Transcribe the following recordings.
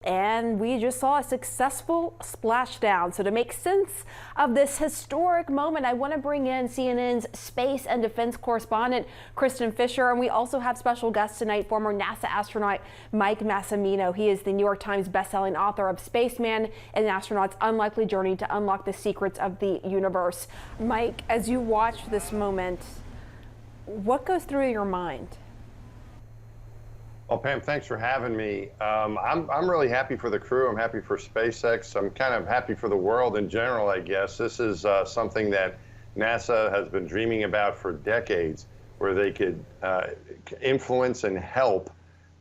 and we just saw a successful splashdown. So to make sense of this historic moment, I want to bring in CNN's space and defense correspondent Kristen Fisher, and we also have special guest tonight, former NASA astronaut Mike Massimino. He is the New York Times bestselling author of Spaceman: An Astronaut's Unlikely Journey to Unlock the Secrets of the Universe. Mike, as you watch this moment, what goes through your mind? Well, Pam, thanks for having me. I'm really happy for the crew. I'm happy for SpaceX. I'm kind of happy for the world in general, I guess. This is something that NASA has been dreaming about for decades, where they could influence and help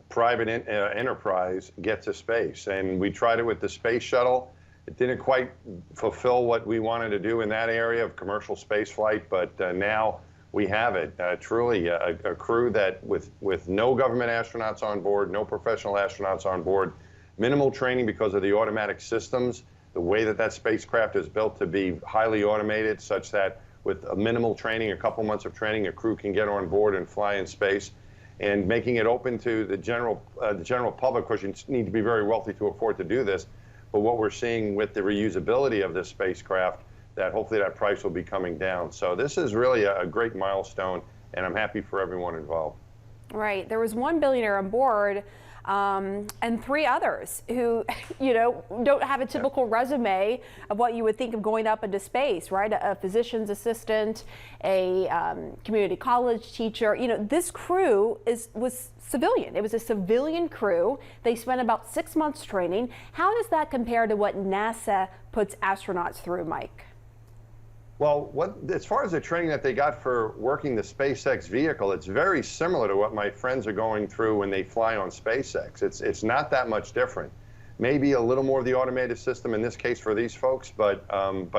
private enterprise get to space. And we tried it with the space shuttle. It didn't quite fulfill what we wanted to do in that area of commercial space flight, but now we have it. Truly a crew that with no government astronauts on board, no professional astronauts on board, minimal training because of the automatic systems, the way that that spacecraft is built to be highly automated, such that with a minimal training, a couple months of training, a crew can get on board and fly in space, and making it open to the general public. Of course, you need to be very wealthy to afford to do this, but what we're seeing with the reusability of this spacecraft, that hopefully that price will be coming down. So this is really a great milestone, and I'm happy for everyone involved. Right. There was one billionaire on board and three others who, don't have a typical resume of what you would think of going up into space, right? A physician's assistant, a community college teacher. This crew was civilian. It was a civilian crew. They spent about 6 months training. How does that compare to what NASA puts astronauts through, Mike? Well, as far as the training that they got for working the SpaceX vehicle, it's very similar to what my friends are going through when they fly on SpaceX. It's not that much different. Maybe a little more of the automated system in this case for these folks, but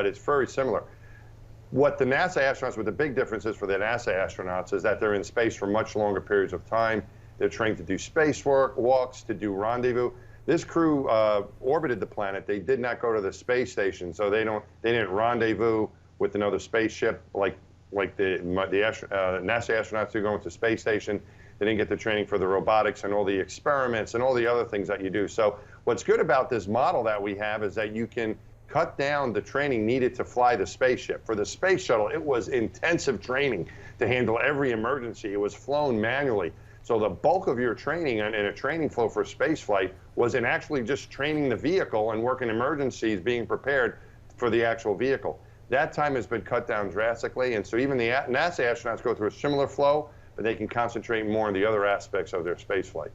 it's very similar. What the NASA astronauts, what the big difference is for the NASA astronauts is that they're in space for much longer periods of time. They're trained to do spacewalk, walks, to do rendezvous. This crew orbited the planet. They did not go to the space station, so they didn't rendezvous with another spaceship like the NASA astronauts who go into the space station. They didn't get the training for the robotics and all the experiments and all the other things that you do. So what's good about this model that we have is that you can cut down the training needed to fly the spaceship. For the space shuttle, it was intensive training to handle every emergency. It was flown manually. So the bulk of your training in a training flow for space flight was in actually just training the vehicle and working emergencies, being prepared for the actual vehicle. That time has been cut down drastically, and so even the NASA astronauts go through a similar flow, but they can concentrate more on the other aspects of their space flight.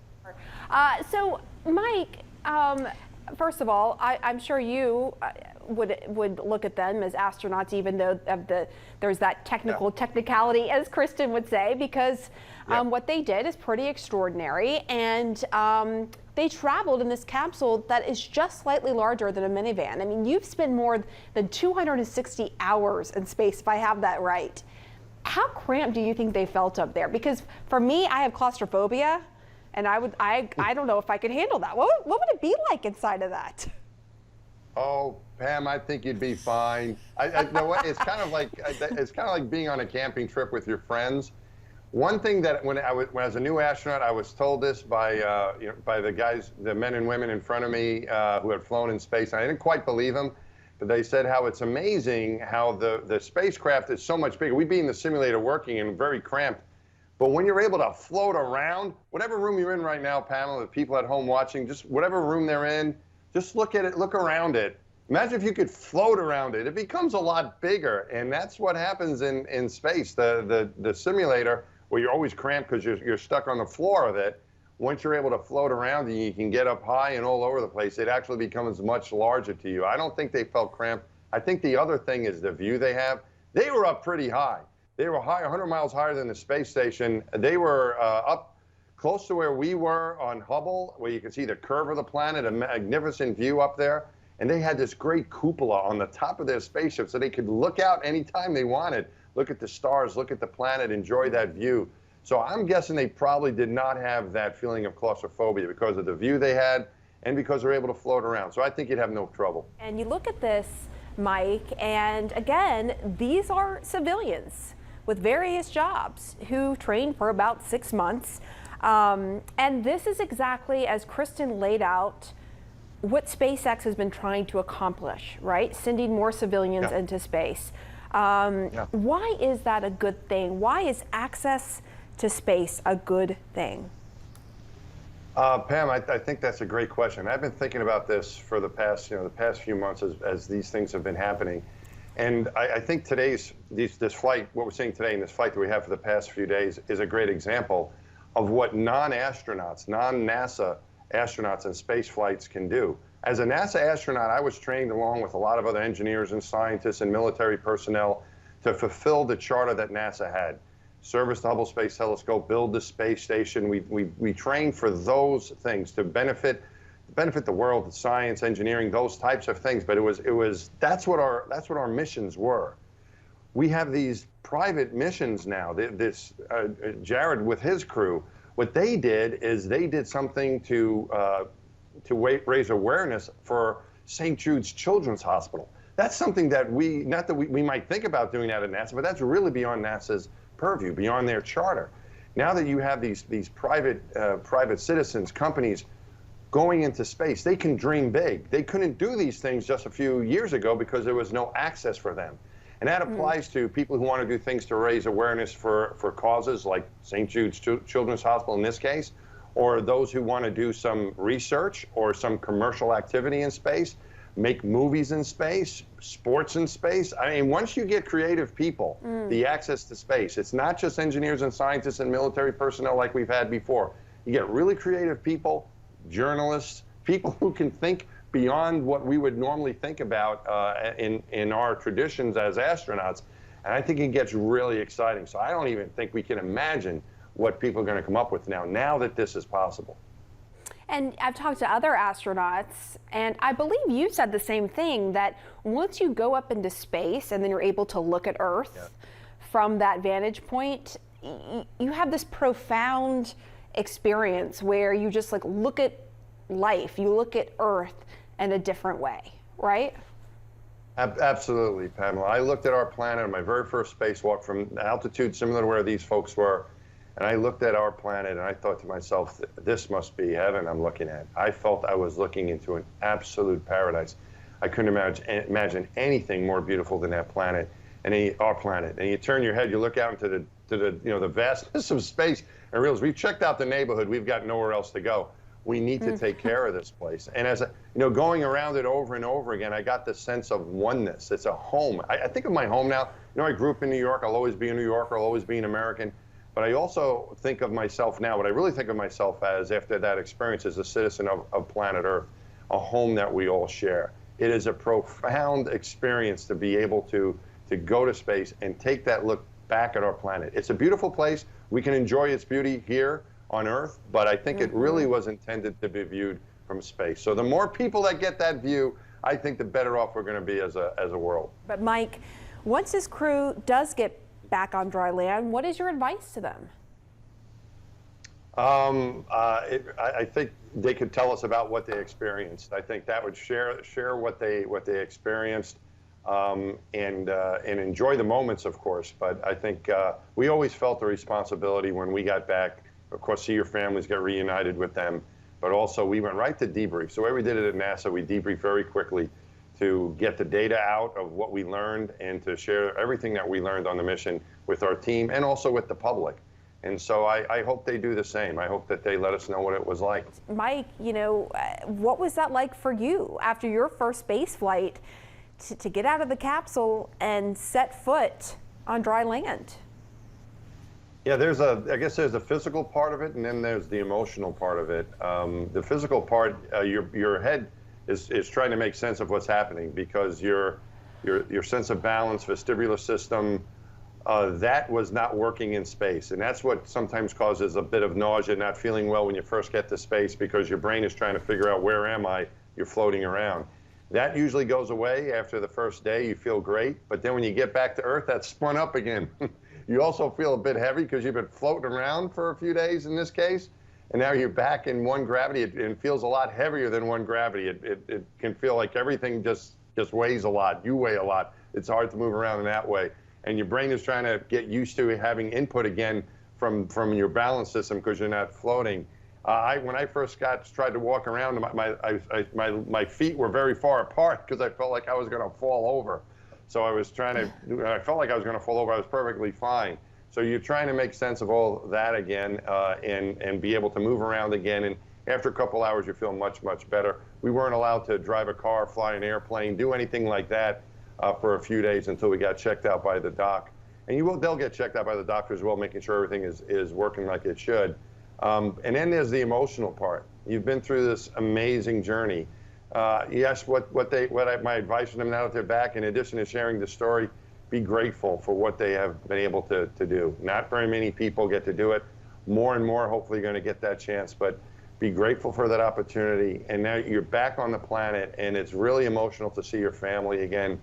So, Mike, first of all, I'm sure you would look at them as astronauts, even though there's that technicality, as Kristen would say, because what they did is pretty extraordinary, and they traveled in this capsule that is just slightly larger than a minivan. I mean, you've spent more than 260 hours in space, if I have that right. How cramped do you think they felt up there? Because for me, I have claustrophobia, and I don't know if I could handle that. What would it be like inside of that? Oh, Pam, I think you'd be fine. You know what? It's kind of like being on a camping trip with your friends. One thing that when I was a new astronaut, I was told this by the guys, the men and women in front of me who had flown in space. And I didn't quite believe them, but they said how it's amazing how the spacecraft is so much bigger. We'd be in the simulator working and very cramped, but when you're able to float around, whatever room you're in right now, Pamela, the people at home watching, just whatever room they're in, just look at it, look around it. Imagine if you could float around it. It becomes a lot bigger, and that's what happens in space. The simulator, where you're always cramped because you're stuck on the floor of it, once you're able to float around and you can get up high and all over the place, it actually becomes much larger to you. I don't think they felt cramped. I think the other thing is the view they have. They were up pretty high. They were high, 100 miles higher than the space station. They were up close to where we were on Hubble, where you can see the curve of the planet, a magnificent view up there. And they had this great cupola on the top of their spaceship so they could look out anytime they wanted. Look at the stars, look at the planet, enjoy that view. So I'm guessing they probably did not have that feeling of claustrophobia because of the view they had and because they're able to float around. So I think you'd have no trouble. And you look at this, Mike, and again, these are civilians with various jobs who trained for about 6 months. And this is exactly as Kristen laid out what SpaceX has been trying to accomplish, right? Sending more civilians into space. Why is that a good thing? Why is access to space a good thing? Pam, I think that's a great question. I've been thinking about this for the past, the past few months as these things have been happening. And I think this flight, what we're seeing today in this flight that we have for the past few days is a great example of what non-astronauts, non-NASA astronauts and space flights can do. As a NASA astronaut, I was trained along with a lot of other engineers and scientists and military personnel to fulfill the charter that NASA had. Service the Hubble Space Telescope, build the space station. We trained for those things to benefit the world, science, engineering, those types of things. But that's what our missions were. We have these private missions now. Jared with his crew, what they did is they did something to raise awareness for St. Jude's Children's Hospital. That's something that we might think about doing that at NASA, but that's really beyond NASA's purview, beyond their charter. Now that you have these private citizens, companies going into space, they can dream big. They couldn't do these things just a few years ago because there was no access for them. And that applies to people who want to do things to raise awareness for causes like St. Jude's Children's Hospital in this case, or those who want to do some research or some commercial activity in space, make movies in space, sports in space. I mean, once you get creative people, the access to space, it's not just engineers and scientists and military personnel like we've had before. You get really creative people, journalists, people who can think beyond what we would normally think about in our traditions as astronauts. And I think it gets really exciting. So I don't even think we can imagine what people are going to come up with now that this is possible. And I've talked to other astronauts, and I believe you said the same thing, that once you go up into space and then you're able to look at Earth from that vantage point, you have this profound experience where you just like look at life, you look at Earth in a different way, right? Absolutely, Pamela. I looked at our planet on my very first spacewalk from altitude similar to where these folks were. And I looked at our planet and I thought to myself, this must be heaven I'm looking at. I felt I was looking into an absolute paradise. I couldn't imagine anything more beautiful than that planet and our planet. And you turn your head, you look out into the vastness of space and realize we've checked out the neighborhood. We've got nowhere else to go. We need to take care of this place. And as going around it over and over again, I got this sense of oneness. It's a home. I think of my home now. I grew up in New York. I'll always be a New Yorker. I'll always be an American. But I also think of myself now, what I really think of myself as after that experience as a citizen of planet Earth, a home that we all share. It is a profound experience to be able to go to space and take that look back at our planet. It's a beautiful place. We can enjoy its beauty here on Earth, but I think it really was intended to be viewed from space. So the more people that get that view, I think the better off we're going to be as a world. But Mike, once this crew does get back on dry land, what is your advice to them? I think they could tell us about what they experienced. I think that would share what they experienced and enjoy the moments, of course. But I think we always felt the responsibility when we got back. Of course, see your families, get reunited with them. But also, we went right to debrief. So, the way we did it at NASA, we debriefed very quickly to get the data out of what we learned and to share everything that we learned on the mission with our team and also with the public. And so I hope they do the same. I hope that they let us know what it was like. Mike, what was that like for you after your first space flight to get out of the capsule and set foot on dry land? Yeah, I guess there's the physical part of it, and then there's the emotional part of it. The physical part, your head is trying to make sense of what's happening because your sense of balance, vestibular system, that was not working in space. And that's what sometimes causes a bit of nausea, not feeling well when you first get to space because your brain is trying to figure out where am I, you're floating around. That usually goes away after the first day, you feel great, but then when you get back to Earth, that's spun up again. You also feel a bit heavy because you've been floating around for a few days in this case. And now you're back in one gravity. It feels a lot heavier than one gravity. It can feel like everything just weighs a lot. You weigh a lot. It's hard to move around in that way. And your brain is trying to get used to having input again from your balance system because you're not floating. When I first tried to walk around, my feet were very far apart because I felt like I was going to fall over. So I was trying to, I felt like I was going to fall over. I was perfectly fine. So you're trying to make sense of all that again, and be able to move around again. And after a couple hours, you feel much, much better. We weren't allowed to drive a car, fly an airplane, do anything like that for a few days until we got checked out by the doc. And they'll get checked out by the doctor as well, making sure everything is working like it should. And then there's the emotional part. You've been through this amazing journey. Yes, my advice for them now that they're back, in addition to sharing the story, be grateful for what they have been able to do. Not very many people get to do it. More and more, hopefully, going to get that chance. But be grateful for that opportunity. And now you're back on the planet, and it's really emotional to see your family again.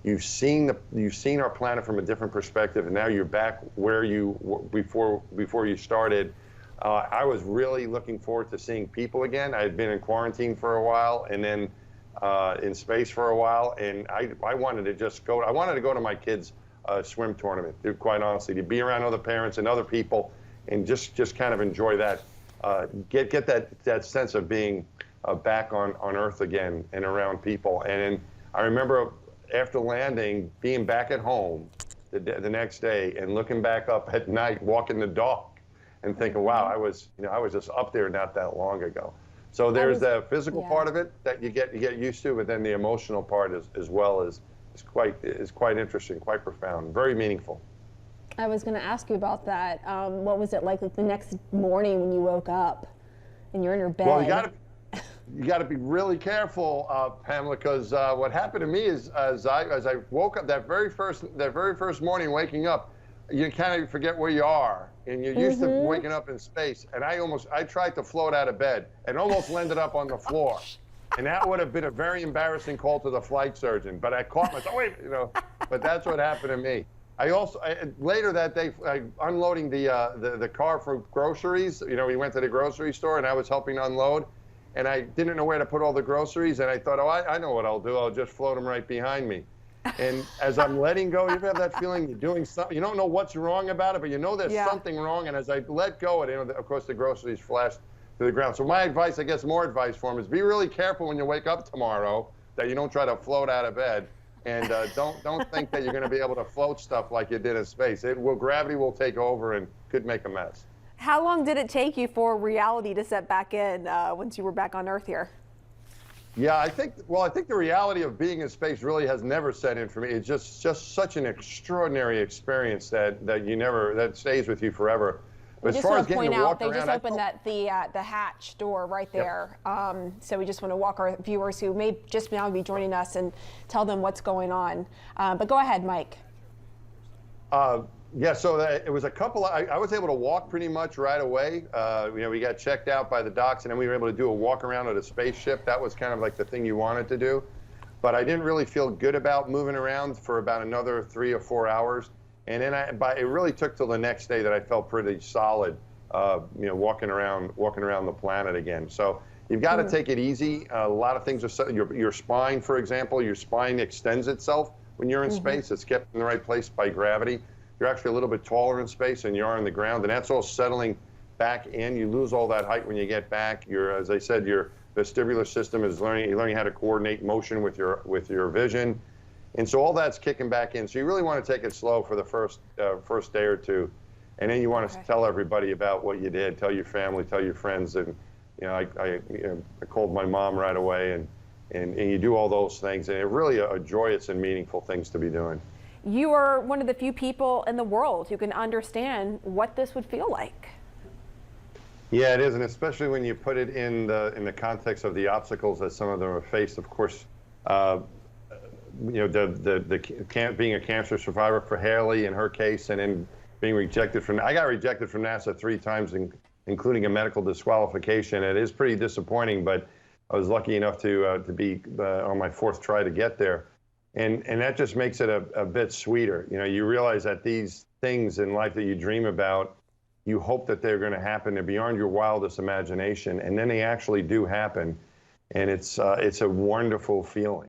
You've seen our planet from a different perspective, and now you're back where you were before you started. I was really looking forward to seeing people again. I had been in quarantine for a while, and then in space for a while, and I wanted to just go. I wanted to go to my kids' swim tournament, quite honestly, to be around other parents and other people, and just kind of enjoy that. Get that sense of being back on Earth again and around people. And I remember after landing, being back at home the next day and looking back up at night, walking the dog, and thinking, wow, I was just up there not that long ago. So there's the physical part of it that you get used to, but then the emotional part as well is quite interesting, quite profound, very meaningful. I was going to ask you about that. What was it like the next morning when you woke up and you're in your bed? Well, you got to be really careful, Pamela, because what happened to me is as I woke up that very first morning, waking up, you kind of forget where you are, and you're used to waking up in space. And I tried to float out of bed and almost landed up on the floor. And that would have been a very embarrassing call to the flight surgeon. But I caught myself, but that's what happened to me. Later that day, unloading the car for groceries, we went to the grocery store and I was helping unload, and I didn't know where to put all the groceries, and I thought, I know what I'll do. I'll just float them right behind me. And as I'm letting go, you ever have that feeling you're doing something, you don't know what's wrong about it, but you know there's something wrong, and as I let go, of course the groceries flashed to the ground. So my advice, I guess more advice for him, is be really careful when you wake up tomorrow that you don't try to float out of bed. And don't think that you're going to be able to float stuff like you did in space. Gravity will take over and could make a mess. How long did it take you for reality to set back in once you were back on Earth here? Yeah, I think the reality of being in space really has never set in for me. It's just such an extraordinary experience that stays with you forever. But as far as getting to walk around, they just opened the hatch door right there. Yep. So we just want to walk our viewers who may just now be joining us and tell them what's going on. But go ahead, Mike. Yeah, so it was I was able to walk pretty much right away. We got checked out by the docs, and then we were able to do a walk around of the spaceship. That was kind of like the thing you wanted to do. But I didn't really feel good about moving around for about another 3 or 4 hours. And then it really took till the next day that I felt pretty solid, walking around the planet again. So you've got to take it easy. A lot of things are your spine, for example, your spine extends itself when you're in space. It's kept in the right place by gravity. You're actually a little bit taller in space than you are on the ground, and that's all settling back in. You lose all that height when you get back. As I said, your vestibular system is learning how to coordinate motion with your vision. And so all that's kicking back in. So you really want to take it slow for the first day or two, and then you want to tell everybody about what you did. Tell your family, tell your friends, and I called my mom right away, and you do all those things, and it really a joyous and meaningful things to be doing. You are one of the few people in the world who can understand what this would feel like. Yeah, it is, and especially when you put it in the context of the obstacles that some of them have faced. Of course. Being a cancer survivor for Haley in her case, and then being rejected I got rejected from NASA 3 times, including a medical disqualification. It is pretty disappointing, but I was lucky enough to be on my 4th try to get there. And that just makes it a bit sweeter. You realize that these things in life that you dream about, you hope that they're going to happen. They're beyond your wildest imagination, and then they actually do happen. And it's a wonderful feeling.